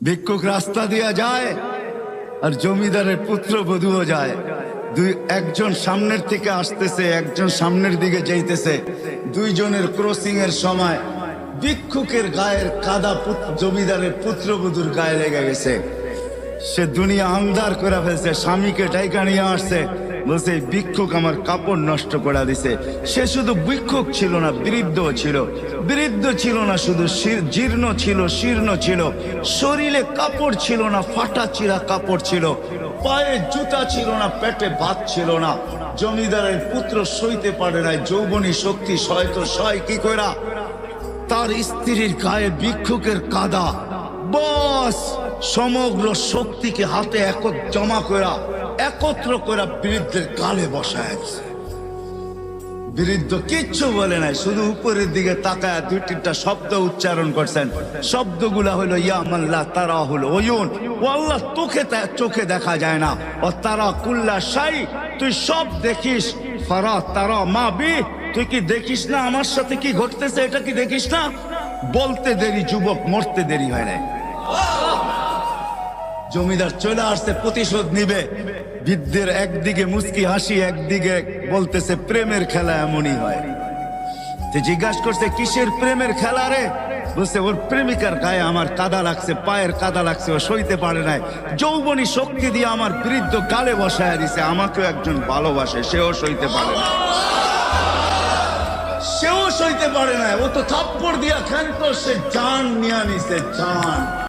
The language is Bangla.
ভিক্ষুক রাস্তা দিয়া যায় আর জমিদারের পুত্রবধূও যায়। একজন সামনের থেকে আসতেছে, একজন সামনের দিকে যাইতেছে। দুইজনের ক্রসিং এর সময় ভিক্ষুকের গায়ের কাদা জমিদারের পুত্রবধূর গায়ে লেগে গেছে। সে দুনিয়া আন্ধার করে ফেলছে, স্বামীকে ডাইকা নিয়ে আসছে, বলছে এই ভিক্ষুক আমার কাপড় নষ্ট করে দিছে। সে শুধু ভিক্ষুক ছিল না, বৃদ্ধ ছিল। বৃদ্ধ ছিল না শুধু, জীর্ণ ছিল, শীর্ণ ছিল, শরীরে কাপড় ছিল না, ফাটা চিরা কাপড় ছিল, পায়ে জুতা ছিল না, পেটে ভাত ছিল না। জমিদারের পুত্র সইতে পারে নাই, যৌবনী শক্তি সয়তো সয় কি কইরা তার স্ত্রীর গায়ে ভিক্ষুকের কাদা, বস সমগ্র শক্তিকে হাতে একত্র করে বৃদ্ধের গালে বসায়। বৃদ্ধ কিচ্ছু বলে নাই, শুধু উপরের দিকে তাকায় দুই তিনটা শব্দ উচ্চারণ করছেন। শব্দগুলা হলো ইয়া মাল্লা তারা হলো ওয়ুন, ও আল্লাহ চোখে দেখা যায় না, ও তারা কুল্লা শাই, তুই সব দেখিস, ফারা তারা মা বি, তুই কি দেখিস না আমার সাথে কি ঘটতেছে, এটা কি দেখিস না? বলতে দেরি যুবক, মরতে দেরি হয় না। জমিদার চলে আসছে, প্রতিশোধ নিবে। বৃদ্ধের একদিকে মুস্কি হাসি, একদিকে বলতেছে প্রেমের খেলা এমনই হয়। জিজ্ঞাসা করছে কিসের প্রেমের খেলা রে? বলছে ওর প্রেমিকার গায়ে আমার কাদা লাগছে, পায়ের কাদা লাগছে, ও সইতে পারে নাই, যৌবনী শক্তি দিয়ে আমার বৃদ্ধ গালে বসায় দিছে। আমাকেও একজন ভালোবাসে, সেও সইতে পারে না, সেও সইতে পারে না। ও তো থাপ্পড় দিয়া খেলতো, সে জান নিয়ে নিছে, জান।